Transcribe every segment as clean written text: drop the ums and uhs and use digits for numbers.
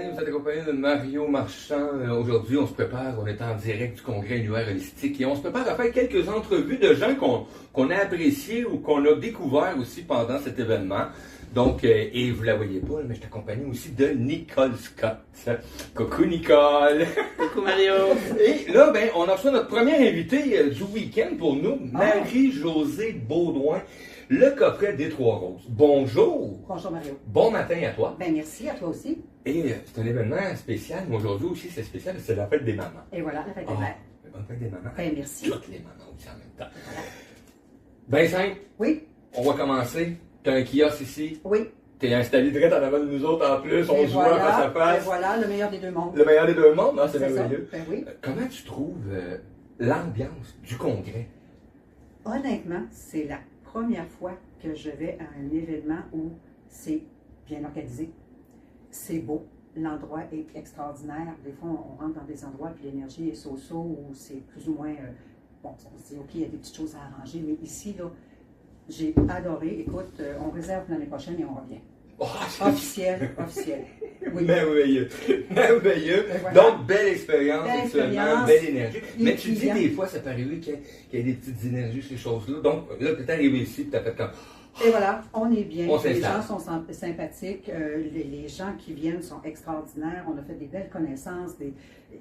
matin, vous êtes accompagné de Mario Marchand. Aujourd'hui, on se prépare, on est en direct du congrès Univers Holistique et on se prépare à faire quelques entrevues de gens qu'on a appréciés ou qu'on a découverts aussi pendant cet événement. Donc, et vous la voyez pas, mais je t'accompagne aussi de Nicole Scott. Coucou Nicole! Coucou Mario! Et là, ben, on a reçu notre première invitée du week-end pour nous, Marie-Josée Beaudoin. Le coffret des Trois Roses. Bonjour! Bonjour Mario. Bon matin à toi. Ben merci, à toi aussi. Et c'est un événement spécial, mais aujourd'hui aussi c'est spécial, c'est la fête des mamans. Et voilà, la fête des mères. Bonne fête des mamans. Ben merci. Toutes les mamans aussi en même temps. Ben simple, Oui, on va commencer. T'as un kiosque ici, oui. t'es installé direct en avant de nous autres en plus, on Et se voit face à Et face. voilà, le meilleur des deux mondes. Le meilleur des deux mondes, hein, c'est C'est ça. merveilleux. Ben oui. Comment tu trouves l'ambiance du congrès? Honnêtement, c'est la première fois que je vais à un événement où c'est bien organisé, c'est beau, l'endroit est extraordinaire. Des fois, on rentre dans des endroits puis l'énergie est so-so où c'est plus ou moins, bon, on se dit, OK, il y a des petites choses à arranger, mais ici, là, j'ai adoré. Écoute, on réserve l'année prochaine et on revient. Oh, Officiel, officiel. Oui. Merveilleux, merveilleux. Et voilà. Donc, belle expérience, Belle actuellement, expérience. belle énergie. Les Mais tu dis clients. des fois, ça peut arriver qu'il y ait des petites énergies, ces choses-là. Donc, là, tu es arrivé ici, tu as fait comme. Et voilà, on est bien. On Les s'installe. gens sont sympathiques. Les gens qui viennent sont extraordinaires. On a fait des belles connaissances.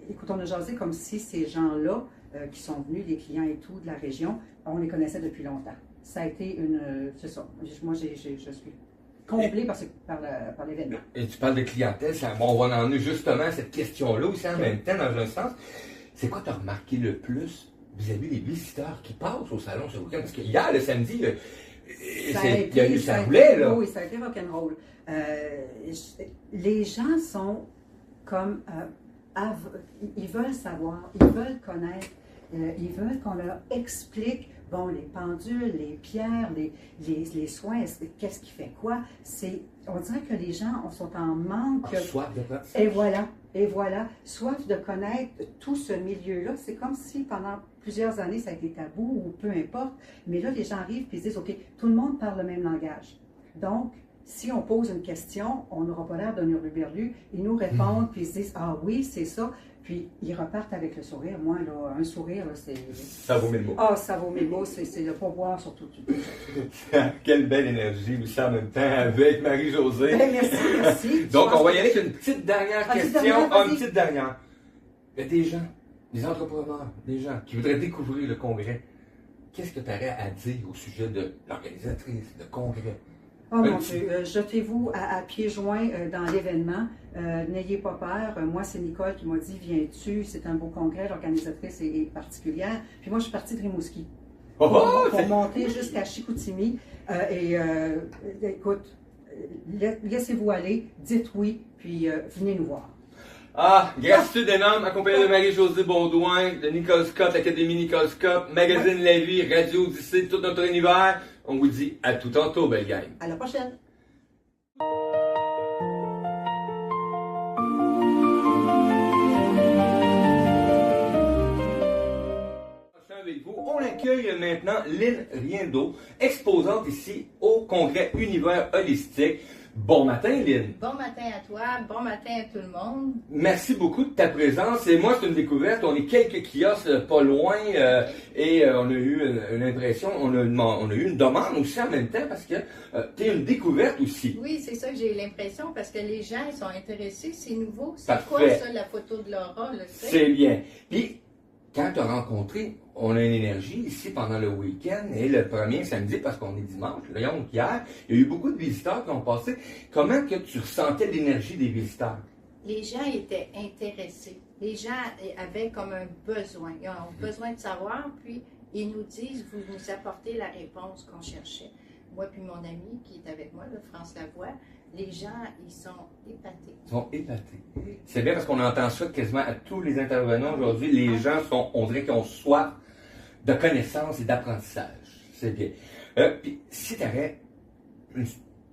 Écoute, on a jasé comme si ces gens-là, qui sont venus, les clients et tout de la région, on les connaissait depuis longtemps. Ça a été une... c'est ça. Moi, je suis comblée par l'événement. Et tu parles de clientèle, bon, on va en venir justement à cette question-là aussi en même temps, dans un sens. C'est quoi tu as remarqué le plus vis-à-vis des visiteurs qui passent au salon ce week-end? Parce que hier, le samedi, ça roulait, là. Oui, ça a été rock'n'roll. Les gens sont comme... ils veulent savoir, ils veulent connaître, ils veulent qu'on leur explique, bon, les pendules, les pierres, les soins, qu'est-ce qui fait quoi. On dirait que les gens sont en manque. Soif de pratique. Et voilà, soif de connaître tout ce milieu-là. C'est comme si pendant plusieurs années, ça a été tabou ou peu importe. Mais là, les gens arrivent et se disent, OK, tout le monde parle le même langage. Donc, si on pose une question, on n'aura pas l'air d'un hurluberlu. Ils nous répondent, puis ils se disent, ah oui, c'est ça. Puis ils repartent avec le sourire. Moi, là, un sourire, là, c'est... Ça vaut mille mots. Ah, ça vaut mille mots. C'est le pourboire surtout. Quelle belle énergie aussi en même temps avec Marie-Josée. Ben, merci. Donc, on va y aller avec une petite dernière question. Vas-y. Une petite dernière. Il y a des gens, des entrepreneurs, des gens qui voudraient découvrir le congrès. Qu'est-ce que tu aurais à dire au sujet de l'organisatrice, le congrès? Oh mon Dieu, jetez-vous à pieds joints dans l'événement. N'ayez pas peur. Moi, c'est Nicole qui m'a dit, viens-tu? C'est un beau congrès, l'organisatrice est particulière. Puis moi, je suis partie de Rimouski pour monter jusqu'à Chicoutimi. Écoute, laissez-vous aller, dites oui, puis venez nous voir. Gratitude énorme, accompagné de Marie-Josée Beaudoin, de Nicole Scott, l'Académie Nicole Scott, Magazine La Vie, Radio Odyssée, tout notre univers. On vous dit à tout tantôt, belle gang. À la prochaine! Avec vous, on accueille maintenant Lynn Riendo, exposante ici au congrès Univers Holistique. Bon matin, Lynn. Bon matin à toi, bon matin à tout le monde. Merci beaucoup de ta présence. Et moi, c'est une découverte. On est quelques kiosques pas loin et on a eu une impression, on a eu une demande aussi en même temps parce que tu es une découverte aussi. Oui, c'est ça que j'ai eu l'impression parce que les gens ils sont intéressés, c'est nouveau. C'est Parfait. quoi ça, la photo de Laura? Là, tu sais? C'est bien. Puis, quand tu as rencontré, on a une énergie ici pendant le week-end et le premier samedi, parce qu'on est dimanche, le donc hier, il y a eu beaucoup de visiteurs qui ont passé. Comment que tu ressentais l'énergie des visiteurs? Les gens étaient intéressés. Les gens avaient comme un besoin. Ils ont besoin de savoir, puis ils nous disent, vous nous apportez la réponse qu'on cherchait. Moi puis mon ami qui est avec moi, le France Lavoie, les gens, ils sont épatés. Ils sont épatés. C'est bien parce qu'on entend ça quasiment à tous les intervenants aujourd'hui. Les gens sont, on dirait qu'ils ont soif de connaissances et d'apprentissage. C'est bien. Puis, si tu avais un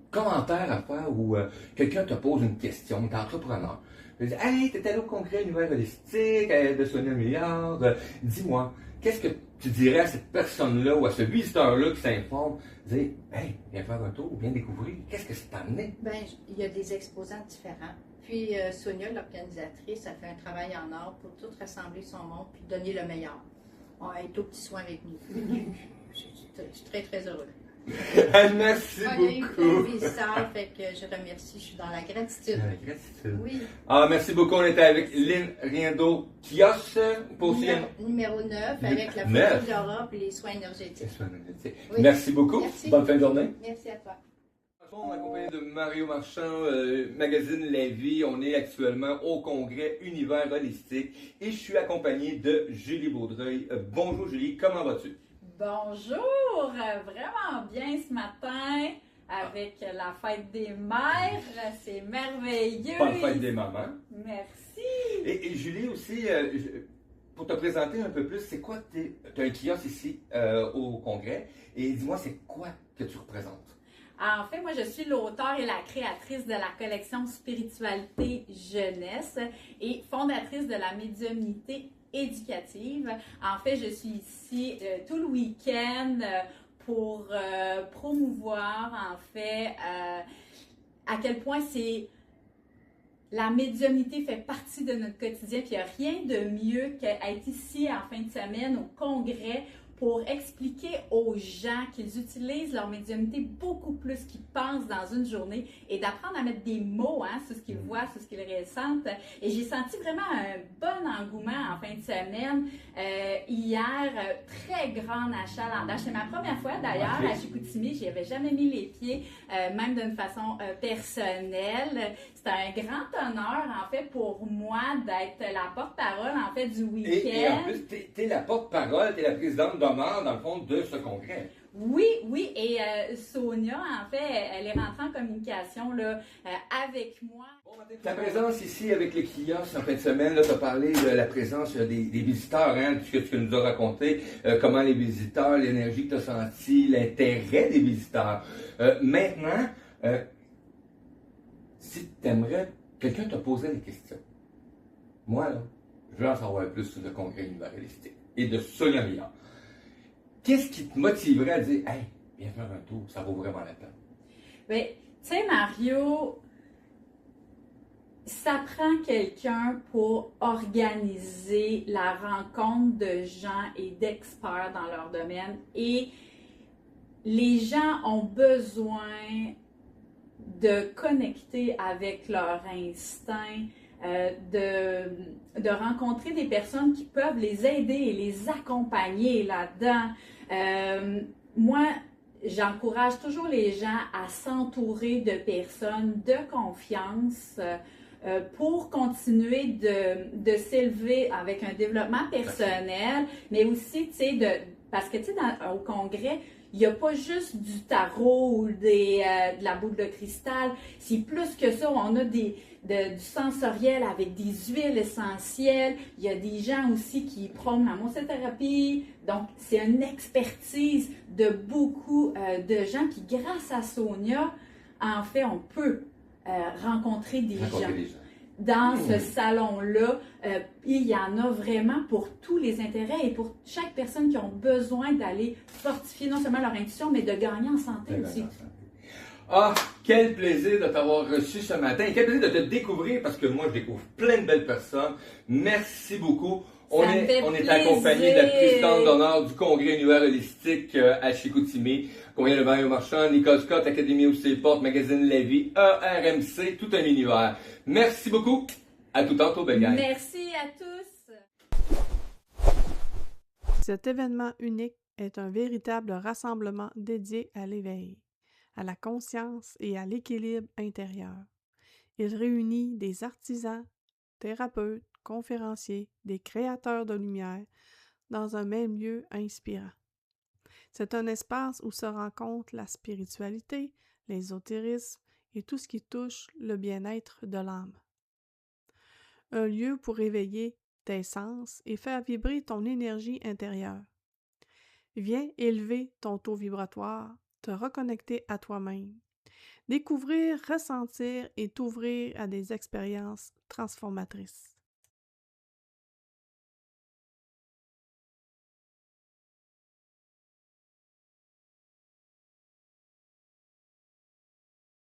commentaire à faire ou quelqu'un te pose une question, tu es entrepreneur, tu dis, hey, tu es allé au congrès Univers Holistique de Sonia Milliard, dis-moi, qu'est-ce que tu dirais à cette personne-là ou à ce visiteur-là qui s'informe, dire, hey, viens faire un tour, viens découvrir, qu'est-ce que c'est amené? Bien, il y a des exposants différents. Puis Sonia, l'organisatrice, a fait un travail en or pour tout rassembler son monde puis donner le meilleur. Elle est au petit soin avec nous. Je suis très, très heureuse. Merci On a eu plein de beaucoup. visiteurs, fait que je remercie, je suis dans la gratitude. La gratitude. Oui. Ah, merci beaucoup. On était avec Lynn Riendo Kios pour aussi. Numéro 9, avec la Neuf. photo d'Europe et les soins énergétiques. Oui. Merci beaucoup. Merci. Bonne fin de journée. Merci à toi. On est accompagné de Mario Marchand, magazine La Vie. On est actuellement au congrès Univers Holistique et je suis accompagné de Julie Baudreuil. Bonjour Julie, comment vas-tu? Bonjour! Vraiment bien ce matin avec la fête des mères. C'est merveilleux. Bonne fête des mamans. Merci. Et Julie aussi, pour te présenter un peu plus, c'est quoi, tu as un kiosque ici au congrès et dis-moi, c'est quoi que tu représentes? En fait, moi, je suis l'auteure et la créatrice de la collection Spiritualité Jeunesse et fondatrice de la médiumnité éducative. En fait, je suis ici tout le week-end pour promouvoir, en fait, à quel point la médiumnité fait partie de notre quotidien. Puis il n'y a rien de mieux qu'être ici en fin de semaine au congrès pour expliquer aux gens qu'ils utilisent leur médiumnité beaucoup plus qu'ils pensent dans une journée et d'apprendre à mettre des mots sur ce qu'ils voient, sur ce qu'ils ressentent. Et j'ai senti vraiment un bon engouement en fin de semaine. Hier, très grand achalandage. C'est ma première fois d'ailleurs à Chicoutimi. J'y avais jamais mis les pieds, même d'une façon personnelle. C'est un grand honneur en fait pour moi d'être la porte-parole en fait du week-end. Et en plus, tu es la porte-parole, tu es la présidente d'honneur dans le fond de ce congrès. Oui, et Sonia, en fait, elle est rentrée en communication là, avec moi. Ta présence ici avec les kiosques en fin de semaine, tu as parlé de la présence des visiteurs, ce que tu nous as raconté, comment les visiteurs, l'énergie que tu as sentie, l'intérêt des visiteurs. Maintenant, si tu aimerais, quelqu'un te poserait des questions. Moi, là, je veux en savoir plus sur le congrès Univers Holistique et de Sonia Millard. Qu'est-ce qui te motiverait à dire, hey, viens faire un tour, ça vaut vraiment la peine? Bien, tu sais, Mario, ça prend quelqu'un pour organiser la rencontre de gens et d'experts dans leur domaine. Et les gens ont besoin de connecter avec leur instinct, de rencontrer des personnes qui peuvent les aider et les accompagner là-dedans. Moi, j'encourage toujours les gens à s'entourer de personnes de confiance pour continuer de s'élever avec un développement personnel, mais aussi, tu sais, parce que, tu sais, au congrès, il n'y a pas juste du tarot ou de la boule de cristal. C'est plus que ça. On a du sensoriel avec des huiles essentielles. Il y a des gens aussi qui prônent la muscothérapie. Donc, c'est une expertise de beaucoup de gens qui, grâce à Sonia, en fait, on peut rencontrer des gens. Dans ce salon-là, il y en a vraiment pour tous les intérêts et pour chaque personne qui ont besoin d'aller fortifier non seulement leur intuition, mais de gagner en santé aussi. Ah, quel plaisir de t'avoir reçu ce matin. Quel plaisir de te découvrir parce que moi, je découvre plein de belles personnes. Merci beaucoup. On est accompagné de la présidente d'honneur du Congrès Univers Holistique à Chicoutimi. Combien de Mario Marchand, Nicole Scott, Académie où ses portes, Magazine La Vie, ERMC, tout un univers. Merci beaucoup. À tout tantôt, belle gang. Merci à tous. Cet événement unique est un véritable rassemblement dédié à l'éveil, à la conscience et à l'équilibre intérieur. Il réunit des artisans, thérapeutes, conférenciers, des créateurs de lumière dans un même lieu inspirant. C'est un espace où se rencontrent la spiritualité, l'ésotérisme et tout ce qui touche le bien-être de l'âme. Un lieu pour éveiller tes sens et faire vibrer ton énergie intérieure. Viens élever ton taux vibratoire, te reconnecter à toi-même, découvrir, ressentir et t'ouvrir à des expériences transformatrices.